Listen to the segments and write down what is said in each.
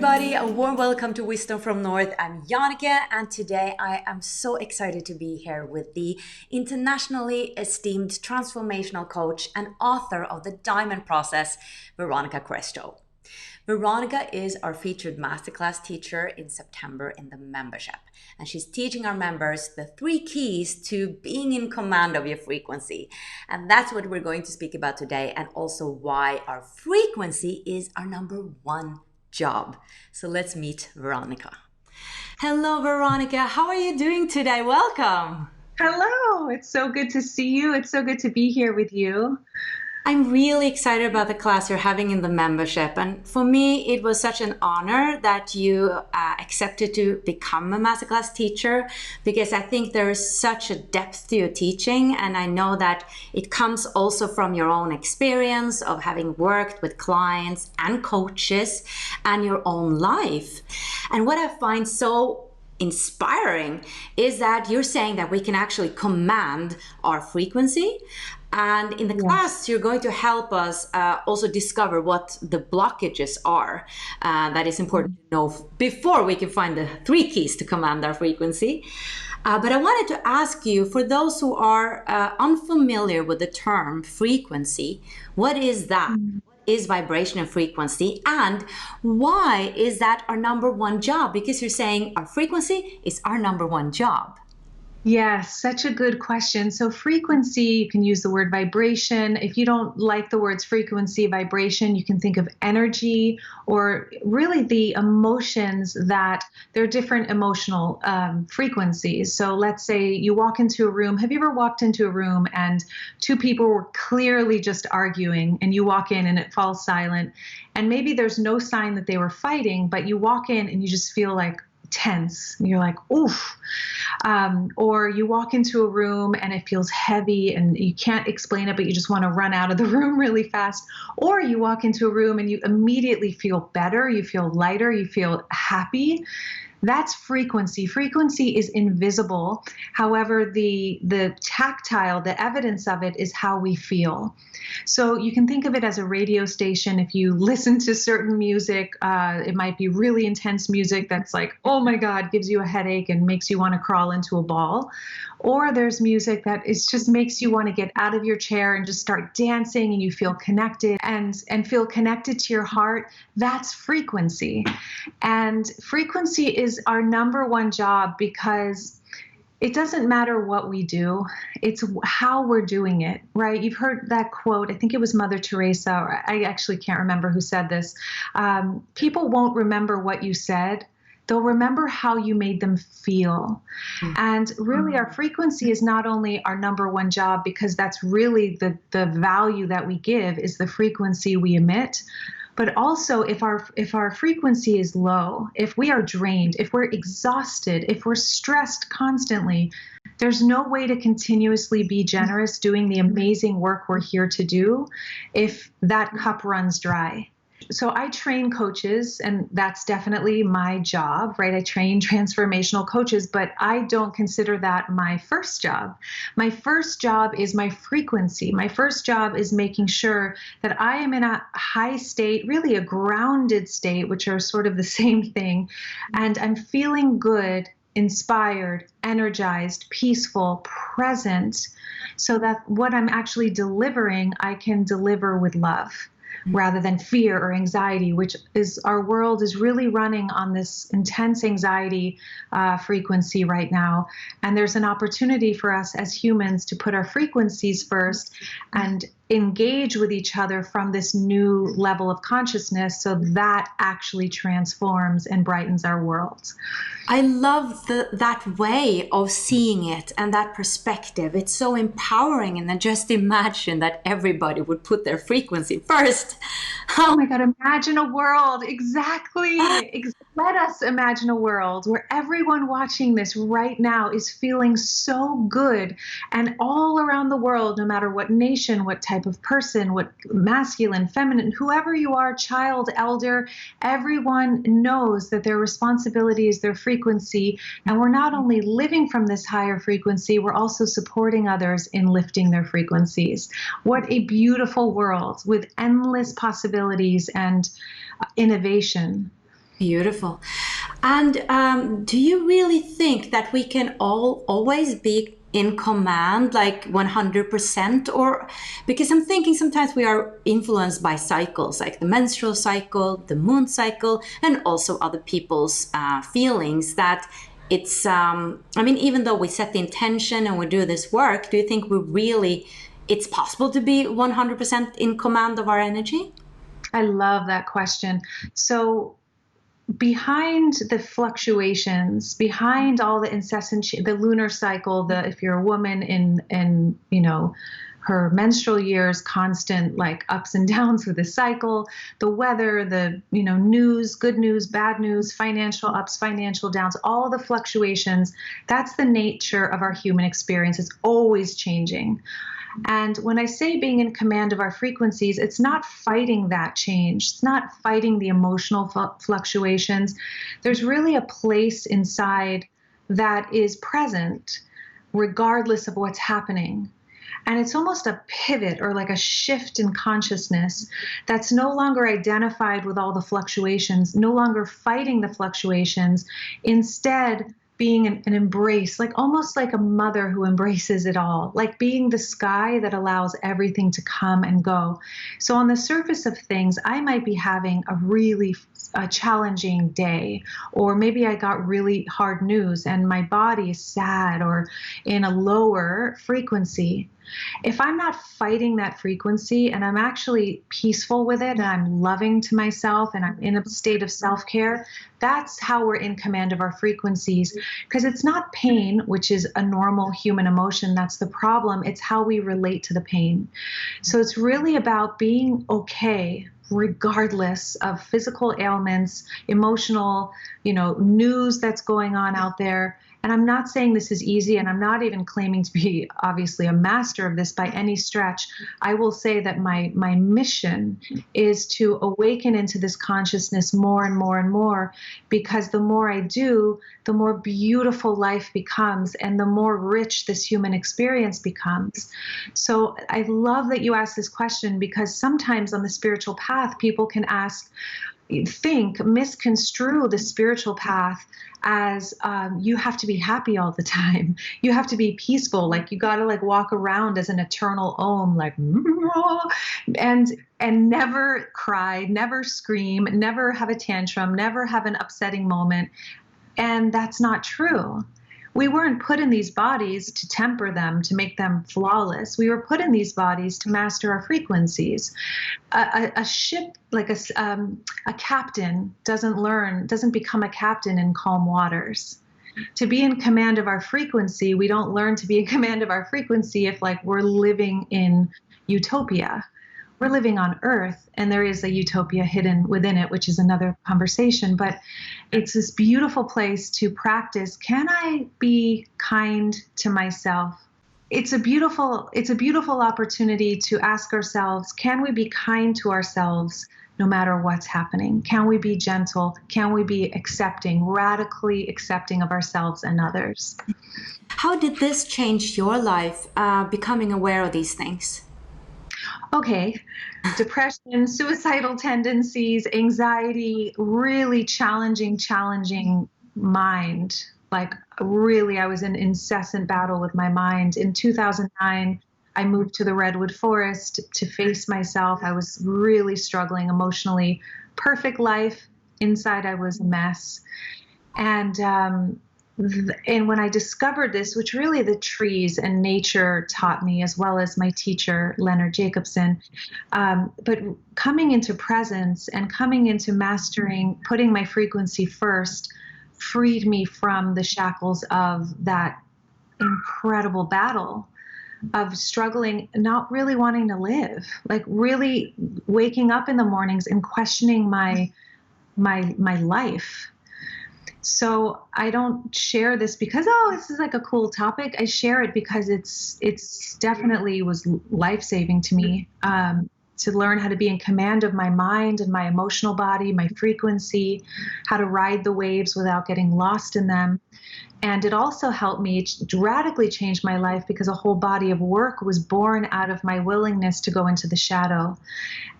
everybody, a warm welcome to Wisdom from North. I'm Veronica, and today I am so excited to be here with the internationally esteemed transformational coach and author of The Diamond Process, Veronica Krestow. Veronica is our featured masterclass teacher in September in the membership, and she's teaching our members the 3 keys to being in command of your frequency. And that's what we're going to speak about today, and also why our frequency is our number 1 job. So let's meet Veronica. Hello, Veronica. How are you doing today? Welcome. Hello. It's so good to see you. It's so good to be here with you. I'm really excited about the class you're having in the membership. And for me, it was such an honor that you accepted to become a masterclass teacher, because I think there is such a depth to your teaching. And I know that it comes also from your own experience of having worked with clients and coaches and your own life. And what I find so inspiring is that you're saying that we can actually command our frequency. And in the class, you're going to help us also discover what the blockages are. That is important to know before we can find the 3 keys to command our frequency. But I wanted to ask you, for those who are unfamiliar with the term frequency, what is that? What is vibration and frequency? And why is that our number 1 job? Because you're saying our frequency is our number 1 job. Yes, such a good question. So frequency, you can use the word vibration. If you don't like the words frequency, vibration, you can think of energy, or really the emotions that they're different emotional frequencies. So let's say you walk into a room. Have you ever walked into a room and 2 people were clearly just arguing, and you walk in and it falls silent, and maybe there's no sign that they were fighting, but you walk in and you just feel like tense, and you're like, oof. Or you walk into a room and it feels heavy and you can't explain it, but you just want to run out of the room really fast. Or you walk into a room and you immediately feel better, you feel lighter, you feel happy. That's frequency. Frequency is invisible. However, the tactile, the evidence of it is how we feel. So you can think of it as a radio station. If you listen to certain music, it might be really intense music that's like, oh my God, gives you a headache and makes you want to crawl into a ball. Or there's music that is just makes you want to get out of your chair and just start dancing, and you feel connected and feel connected to your heart. That's frequency. And frequency is our number 1 job, because it doesn't matter what we do. It's how we're doing it, right? You've heard that quote. I think it was Mother Teresa, or I actually can't remember who said this. People won't remember what you said. They'll remember how you made them feel. And really, our frequency is not only our number 1 job, because that's really the value that we give is the frequency we emit. But also, if our frequency is low, if we are drained, if we're exhausted, if we're stressed constantly, there's no way to continuously be generous doing the amazing work we're here to do if that cup runs dry. So I train coaches, and that's definitely my job, right? I train transformational coaches, but I don't consider that my first job. My first job is my frequency. My first job is making sure that I am in a high state, really a grounded state, which are sort of the same thing. And I'm feeling good, inspired, energized, peaceful, present, so that what I'm actually delivering, I can deliver with love, rather than fear or anxiety, which is our world is really running on this intense anxiety frequency right now. And there's an opportunity for us as humans to put our frequencies first and engage with each other from this new level of consciousness, so that actually transforms and brightens our world. I love that way of seeing it and that perspective. It's so empowering. And then just imagine that everybody would put their frequency first. Oh my God, imagine a world. Exactly. Let us imagine a world where everyone watching this right now is feeling so good. And all around the world, no matter what nation, what type of person, what masculine, feminine, whoever you are, child, elder, everyone knows that their responsibility is their frequency. And we're not only living from this higher frequency, we're also supporting others in lifting their frequencies. What a beautiful world with endless possibilities and innovation. Beautiful. And do you really think that we can all always be in command, like 100%? Or because I'm thinking sometimes we are influenced by cycles, like the menstrual cycle, the moon cycle, and also other people's feelings that it's, I mean, even though we set the intention and we do this work, do you think it's possible to be 100% in command of our energy? I love that question. So behind the fluctuations, behind all the incessant, the lunar cycle, the if you're a woman in her menstrual years, constant like ups and downs with the cycle, the weather, the news, good news, bad news, financial ups, financial downs, all the fluctuations. That's the nature of our human experience. It's always changing. And when I say being in command of our frequencies, it's not fighting that change. It's not fighting the emotional fluctuations. There's really a place inside that is present regardless of what's happening. And it's almost a pivot or like a shift in consciousness that's no longer identified with all the fluctuations, no longer fighting the fluctuations, instead being an embrace, like almost like a mother who embraces it all, like being the sky that allows everything to come and go. So on the surface of things, I might be having a challenging day, or maybe I got really hard news and my body is sad or in a lower frequency. If I'm not fighting that frequency and I'm actually peaceful with it and I'm loving to myself and I'm in a state of self-care, that's how we're in command of our frequencies. Because it's not pain, which is a normal human emotion. That's the problem. It's how we relate to the pain. So it's really about being okay regardless of physical ailments, emotional, news that's going on out there. And I'm not saying this is easy, and I'm not even claiming to be obviously a master of this by any stretch. I will say that my mission is to awaken into this consciousness more and more and more, because the more I do, the more beautiful life becomes and the more rich this human experience becomes. So I love that you asked this question, because sometimes on the spiritual path, people can misconstrue the spiritual path as you have to be happy all the time. You have to be peaceful. Like you got to like walk around as an eternal Om, like, and never cry, never scream, never have a tantrum, never have an upsetting moment. And that's not true. We weren't put in these bodies to temper them, to make them flawless. We were put in these bodies to master our frequencies. A ship, like a captain, doesn't become a captain in calm waters. To be in command of our frequency, we don't learn to be in command of our frequency if like we're living in utopia. We're living on Earth, and there is a utopia hidden within it, which is another conversation. But it's this beautiful place to practice. Can I be kind to myself? It's a beautiful opportunity to ask ourselves, can we be kind to ourselves no matter what's happening? Can we be gentle? Can we be accepting, radically accepting of ourselves and others? How did this change your life, becoming aware of these things? Okay, depression, suicidal tendencies, anxiety, really challenging mind. Like really, I was in incessant battle with my mind. In 2009, I moved to the Redwood Forest to face myself. I was really struggling emotionally. Perfect life. Inside, I was a mess. And when I discovered this, which really the trees and nature taught me, as well as my teacher, Leonard Jacobson, but coming into presence and coming into mastering, putting my frequency first, freed me from the shackles of that incredible battle of struggling, not really wanting to live, like really waking up in the mornings and questioning my life. So I don't share this because, this is like a cool topic. I share it because it's definitely was life-saving to me. to learn how to be in command of my mind and my emotional body, my frequency, how to ride the waves without getting lost in them. And it also helped me radically change my life because a whole body of work was born out of my willingness to go into the shadow.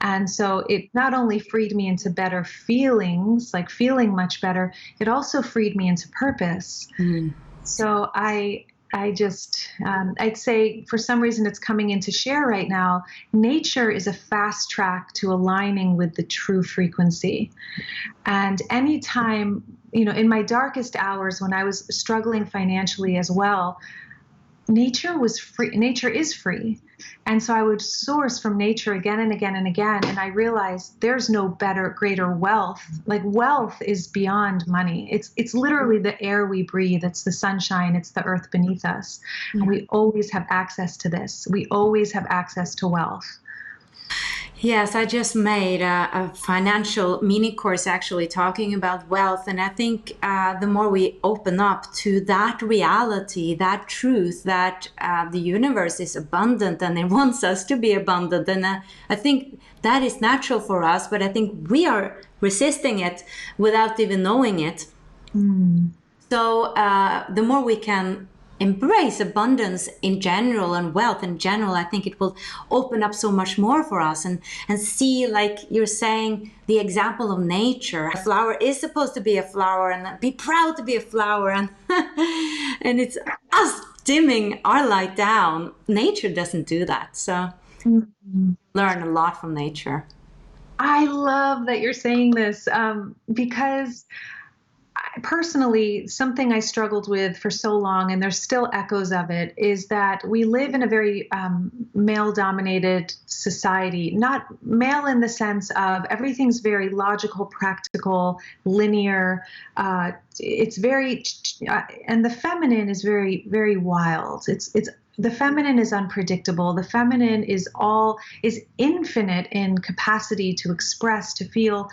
And so it not only freed me into better feelings, like feeling much better, it also freed me into purpose. So I'd say for some reason it's coming into share right now. Nature is a fast track to aligning with the true frequency. And anytime, in my darkest hours when I was struggling financially as well, nature was free. Nature is free. And so I would source from nature again and again and again. And I realized there's no better, greater wealth. Like wealth is beyond money. It's literally the air we breathe. It's the sunshine. It's the earth beneath us. And we always have access to this. We always have access to wealth. Yes, I just made a financial mini course actually talking about wealth. And I think the more we open up to that reality, that truth, that the universe is abundant and it wants us to be abundant. And I think that is natural for us, but I think we are resisting it without even knowing it. So the more we can embrace abundance in general and wealth in general, I think it will open up so much more for us and see, like you're saying, the example of nature. A flower is supposed to be a flower and be proud to be a flower, and and it's us dimming our light down. Nature doesn't do that. So learn a lot from nature. I love that you're saying this because personally, something I struggled with for so long, and there's still echoes of it, is that we live in a very male-dominated society. Not male in the sense of everything's very logical, practical, linear. It's very, and the feminine is very, very wild. It's the feminine is unpredictable. The feminine is infinite in capacity to express, to feel.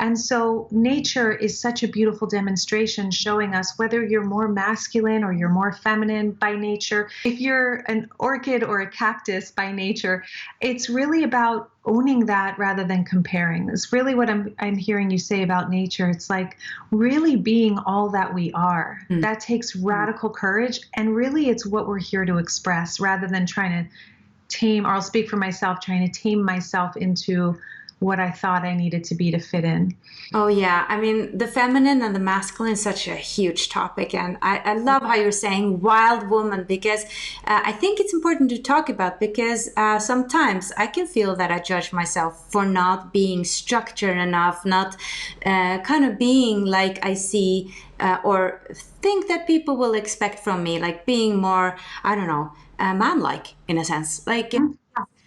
And so nature is such a beautiful demonstration showing us whether you're more masculine or you're more feminine by nature. If you're an orchid or a cactus by nature, it's really about owning that rather than comparing. It's really what I'm hearing you say about nature. It's like really being all that we are. That takes radical courage, and really it's what we're here to express rather than trying to tame, or I'll speak for myself, trying to tame myself into what I thought I needed to be to fit in. Oh, yeah. I mean, the feminine and the masculine is such a huge topic. And I love how you're saying wild woman, because I think it's important to talk about, because sometimes I can feel that I judge myself for not being structured enough, not kind of being like I see or think that people will expect from me, like being more, I don't know, man-like in a sense. Like,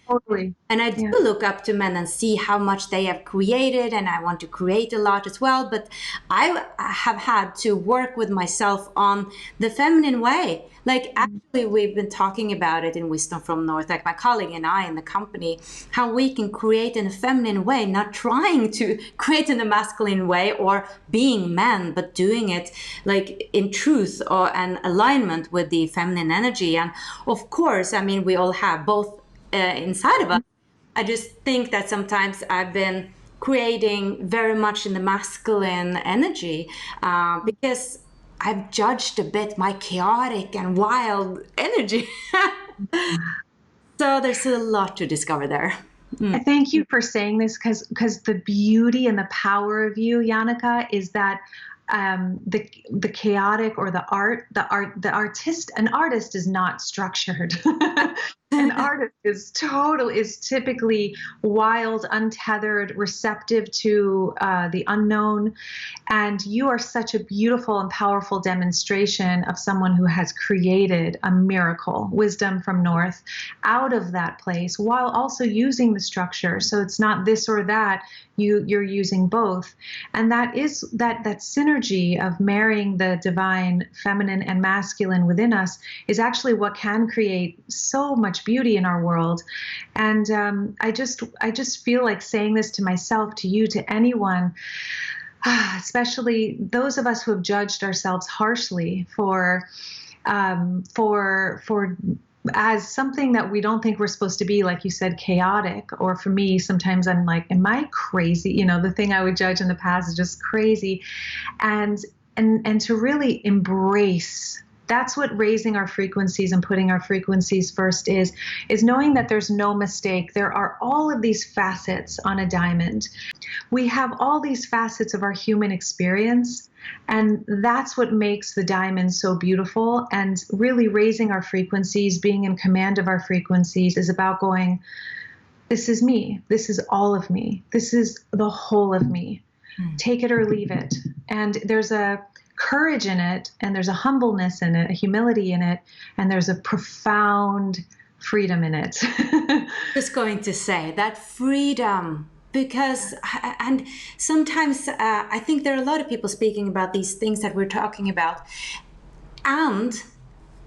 Totally. and I do look up to men and see how much they have created, and I want to create a lot as well. But I have had to work with myself on the feminine way. Like actually, we've been talking about it in Wisdom from North, like my colleague and I in the company, how we can create in a feminine way, not trying to create in a masculine way or being men, but doing it like in truth or an alignment with the feminine energy. And of course, I mean, we all have both inside of us. I just think that sometimes I've been creating very much in the masculine energy because I've judged a bit my chaotic and wild energy. So there's a lot to discover there. Thank you for saying this, because the beauty and the power of you, Jannica, is that the chaotic or the artist, an artist is not structured. An artist is typically wild, untethered, receptive to the unknown. And you are such a beautiful and powerful demonstration of someone who has created a miracle, Wisdom from North, out of that place, while also using the structure. So it's not this or that. You're using both. And that is that synergy of marrying the divine feminine and masculine within us is actually what can create so much beauty in our world. And I just feel like saying this to myself, to you, to anyone, especially those of us who have judged ourselves harshly for as something that we don't think we're supposed to be, like you said, chaotic. Or for me, sometimes I'm like, am I crazy? You know, the thing I would judge in the past is just crazy. And to really embrace, that's what raising our frequencies and putting our frequencies first is knowing that there's no mistake. There are all of these facets on a diamond. We have all these facets of our human experience, and that's what makes the diamond so beautiful. And really raising our frequencies, being in command of our frequencies, is about going, this is me. This is all of me. This is the whole of me. Take it or leave it. And there's a courage in it, and there's a humbleness in it, a humility in it, and there's a profound freedom in it. Just going to say that freedom, because, and sometimes I think there are a lot of people speaking about these things that we're talking about, and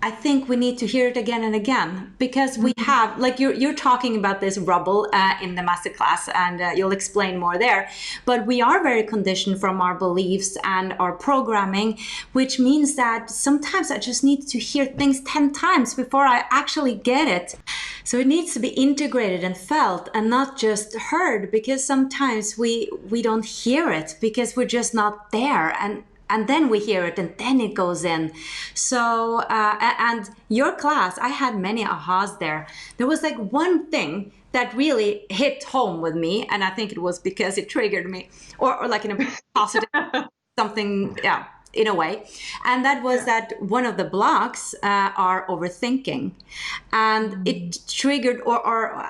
I think we need to hear it again and again, because we have, like you're talking about this rubble in the masterclass, and you'll explain more there. But we are very conditioned from our beliefs and our programming, which means that sometimes I just need to hear things 10 times before I actually get it. So it needs to be integrated and felt and not just heard, because sometimes we don't hear it because we're just not there. And then we hear it, and then it goes in. So, and your class, I had many ahas there. There was like one thing that really hit home with me, and I think it was because it triggered me, or like in a positive something, yeah, in a way. And that was that one of the blocks are overthinking. And it triggered, or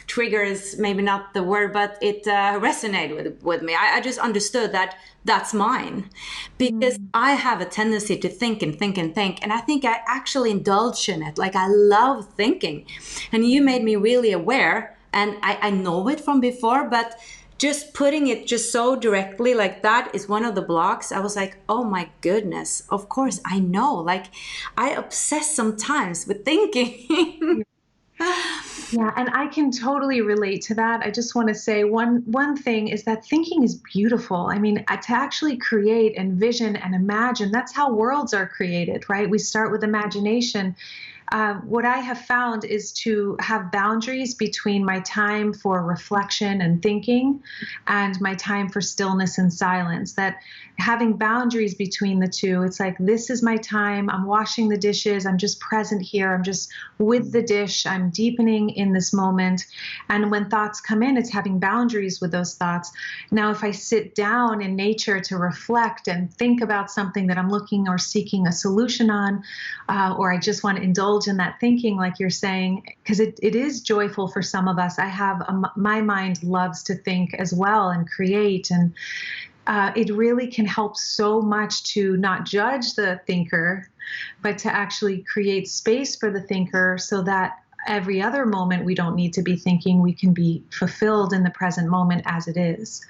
trigger is maybe not the word, but it resonated with me. I just understood that that's mine, because I have a tendency to think and think and think. And I think I actually indulge in it. Like, I love thinking. And you made me really aware, and I know it from before, but just putting it just so directly, like that is one of the blocks. I was like, oh my goodness, of course I know. Like, I obsess sometimes with thinking. Yeah, and I can totally relate to that. I just want to say one thing is that thinking is beautiful. I mean, to actually create, envision, and imagine, that's how worlds are created, right? We start with imagination. What I have found is to have boundaries between my time for reflection and thinking and my time for stillness and silence. That having boundaries between the two, it's like, this is my time. I'm washing the dishes. I'm just present here. I'm just with the dish. I'm deepening in this moment. And when thoughts come in, it's having boundaries with those thoughts. Now, if I sit down in nature to reflect and think about something that I'm looking or seeking a solution on, or I just want to indulge in that thinking, like you're saying, because it is joyful for some of us. I have, my mind loves to think as well and create, and it really can help so much to not judge the thinker, but to actually create space for the thinker, so that every other moment we don't need to be thinking, we can be fulfilled in the present moment as it is.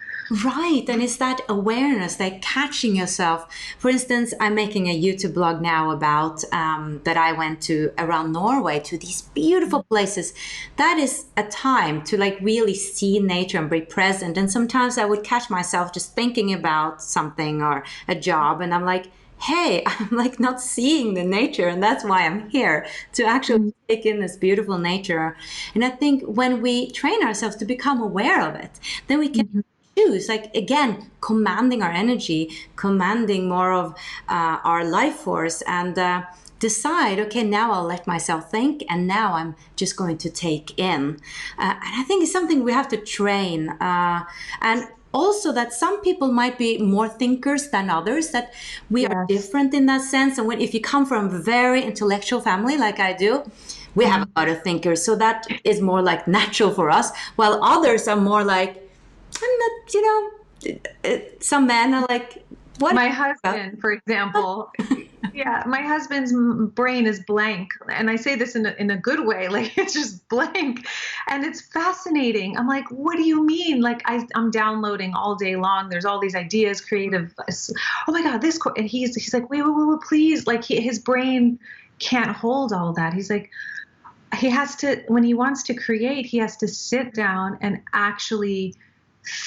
Right. And it's that awareness, like catching yourself. For instance, I'm making a YouTube blog now about that I went to around Norway, to these beautiful places. That is a time to like really see nature and be present. And sometimes I would catch myself just thinking about something or a job, and I'm like, hey, I'm like not seeing the nature, and that's why I'm here, to actually take in this beautiful nature. And I think when we train ourselves to become aware of it, then we can choose, like, again, commanding our energy, commanding more of our life force, and decide, okay, now I'll let myself think, and now I'm just going to take in. And I think it's something we have to train. And also that some people might be more thinkers than others, that we are different in that sense. And if you come from a very intellectual family like I do, we have a lot of thinkers. So that is more like natural for us, while others are more like, I'm not, some men are like, what? My husband, for example, my husband's brain is blank. And I say this in a good way, like it's just blank. And it's fascinating. I'm like, what do you mean? Like I'm downloading all day long. There's all these ideas, creative. Oh my God, this, and he's like, wait, please. Like his brain can't hold all that. He's like, he has to, when he wants to create, he has to sit down and actually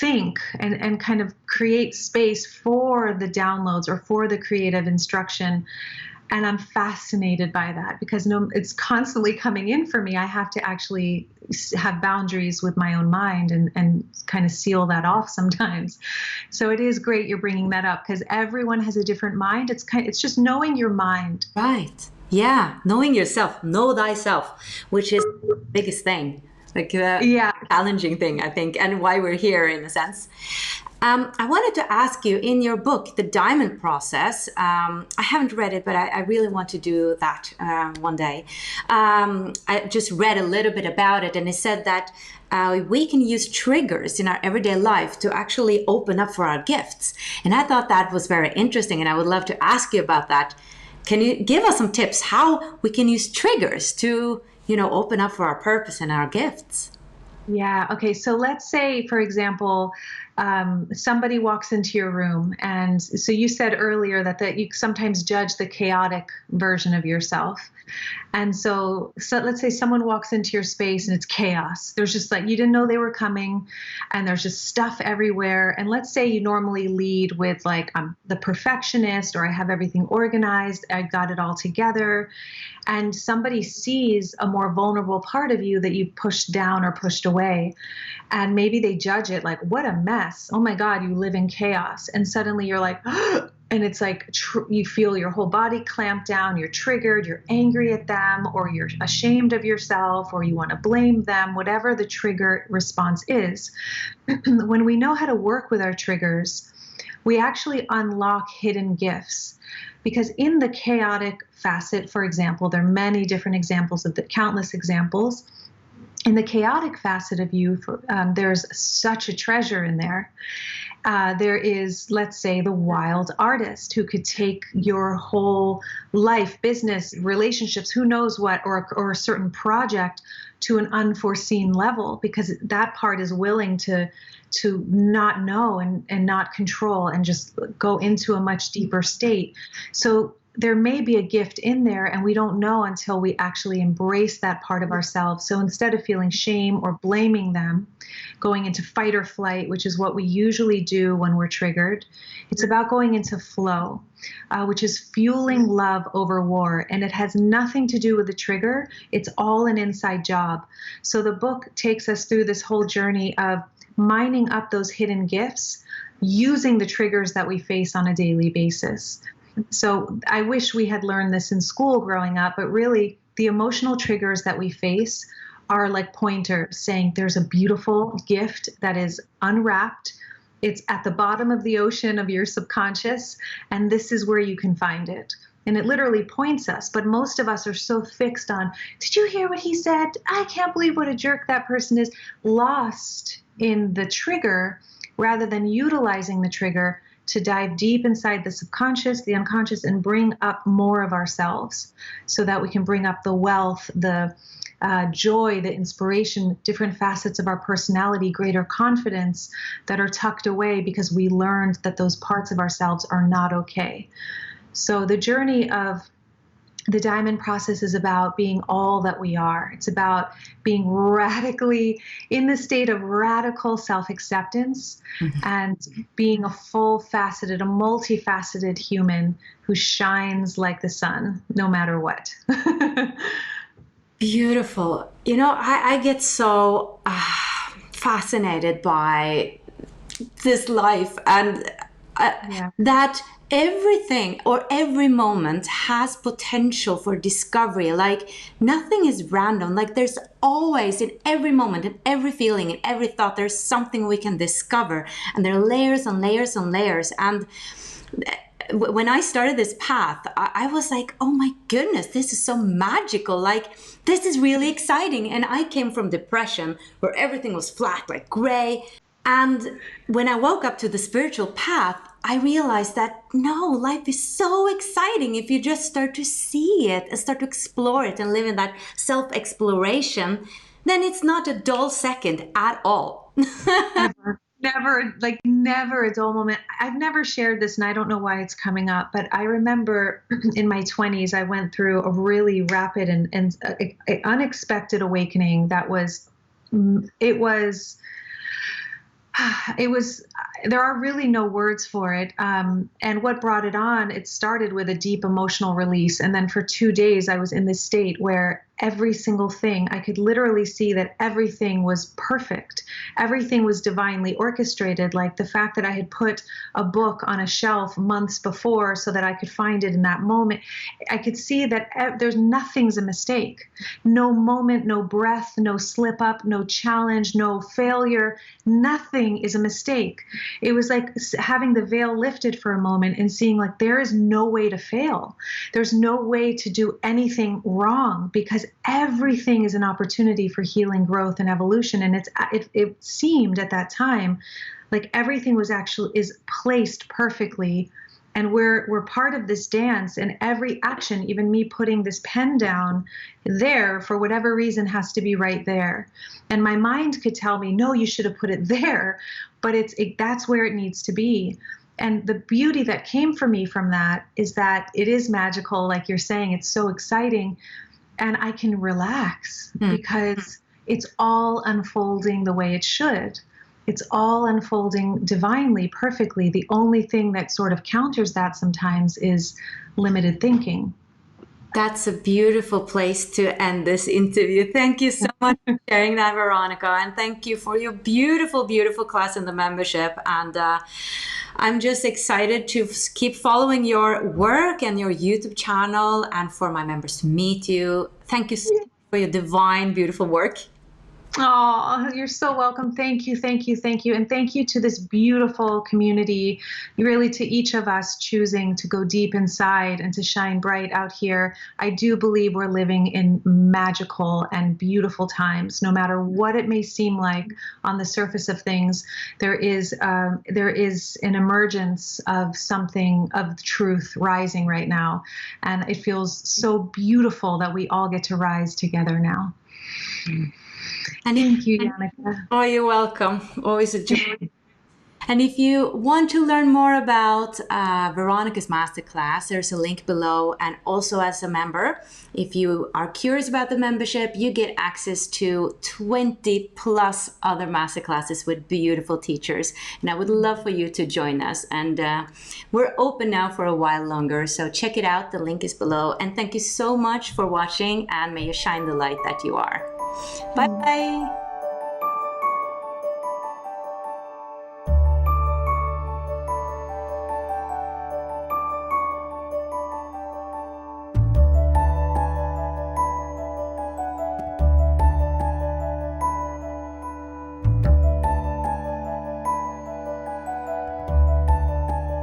think and kind of create space for the downloads or for the creative instruction. And I'm fascinated by that because it's constantly coming in for me. I have to actually have boundaries with my own mind and kind of seal that off sometimes. So it is great you're bringing that up because everyone has a different mind. It's just knowing your mind. Right. Yeah. Knowing yourself, know thyself, which is the biggest thing, like Yeah. challenging thing, I think, and why we're here in a sense. I wanted to ask you, in your book, The Diamond Process, I haven't read it, but I really want to do that one day. I just read a little bit about it, and it said that we can use triggers in our everyday life to actually open up for our gifts. And I thought that was very interesting, and I would love to ask you about that. Can you give us some tips how we can use triggers to, open up for our purpose and our gifts? Yeah. Okay. So let's say, for example, somebody walks into your room, and so you said earlier that you sometimes judge the chaotic version of yourself. And so let's say someone walks into your space and it's chaos. There's just like, you didn't know they were coming, and there's just stuff everywhere. And let's say you normally lead with like, I'm the perfectionist, or I have everything organized, I got it all together. And somebody sees a more vulnerable part of you that you pushed down or pushed away. And maybe they judge it like, what a mess. Oh my God, you live in chaos. And suddenly you're like, and it's like you feel your whole body clamp down, you're triggered, you're angry at them, or you're ashamed of yourself, or you want to blame them, whatever the trigger response is. When we know how to work with our triggers, we actually unlock hidden gifts. Because in the chaotic facet, for example, there are many different examples of the countless examples. In the chaotic facet of you, there's such a treasure in there. There is, let's say, the wild artist who could take your whole life, business, relationships, who knows what, or a certain project to an unforeseen level, because that part is willing to not know and not control and just go into a much deeper state. So there may be a gift in there, and we don't know until we actually embrace that part of ourselves. So instead of feeling shame or blaming them, going into fight or flight, which is what we usually do when we're triggered, it's about going into flow, which is fueling love over war. And it has nothing to do with the trigger. It's all an inside job. So the book takes us through this whole journey of mining up those hidden gifts using the triggers that we face on a daily basis. So I wish we had learned this in school growing up, but really the emotional triggers that we face are like pointers saying there's a beautiful gift that is unwrapped. It's at the bottom of the ocean of your subconscious, and this is where you can find it. And it literally points us, but most of us are so fixed on, did you hear what he said? I can't believe what a jerk that person is, lost in the trigger rather than utilizing the trigger to dive deep inside the subconscious, the unconscious, and bring up more of ourselves so that we can bring up the wealth, the joy, the inspiration, different facets of our personality, greater confidence that are tucked away because we learned that those parts of ourselves are not okay. So the journey of the diamond process is about being all that we are. It's about being radically in the state of radical self-acceptance and being a full-faceted, a multifaceted human who shines like the sun, no matter what. Beautiful. I get so fascinated by this life and that everything or every moment has potential for discovery. Like nothing is random. Like there's always, in every moment, in every feeling, in every thought, there's something we can discover. And there are layers and layers and layers. And when I started this path, I was like, oh my goodness, this is so magical. Like, this is really exciting. And I came from depression where everything was flat, like gray. And when I woke up to the spiritual path, I realized that no, life is so exciting if you just start to see it and start to explore it and live in that self-exploration. Then it's not a dull second at all. Never a dull moment. I've never shared this and I don't know why it's coming up, but I remember in my 20s, I went through a really rapid and unexpected awakening that was there are really no words for it. And what brought it on, it started with a deep emotional release. And then for 2 days, I was in this state where every single thing, I could literally see that everything was perfect. Everything was divinely orchestrated. Like the fact that I had put a book on a shelf months before so that I could find it in that moment. I could see that there's nothing's a mistake. No moment, no breath, no slip up, no challenge, no failure. Nothing is a mistake. It was like having the veil lifted for a moment and seeing like there is no way to fail. There's no way to do anything wrong because everything is an opportunity for healing, growth, and evolution. And it seemed at that time like everything was is placed perfectly. And we're part of this dance, and every action, even me putting this pen down there for whatever reason has to be right there. And my mind could tell me, no, you should have put it there, but that's where it needs to be. And the beauty that came for me from that is that it is magical, like you're saying, it's so exciting. And I can relax because it's all unfolding the way it should. It's all unfolding divinely, perfectly. The only thing that sort of counters that sometimes is limited thinking. That's a beautiful place to end this interview. Thank you so much for sharing that, Veronica. And thank you for your beautiful, beautiful class in the membership. And I'm just excited to keep following your work and your YouTube channel and for my members to meet you. Thank you so much for your divine, beautiful work. Oh, you're so welcome. Thank you, thank you, thank you. And thank you to this beautiful community, really to each of us choosing to go deep inside and to shine bright out here. I do believe we're living in magical and beautiful times. No matter what it may seem like on the surface of things, there is an emergence of something of truth rising right now. And it feels so beautiful that we all get to rise together now. And thank you, Janica. Oh, you're welcome. Always a joy. And if you want to learn more about Veronica's masterclass, there's a link below. And also as a member, if you are curious about the membership, you get access to 20 plus other masterclasses with beautiful teachers. And I would love for you to join us. And we're open now for a while longer. So check it out. The link is below. And thank you so much for watching. And may you shine the light that you are. Bye-bye.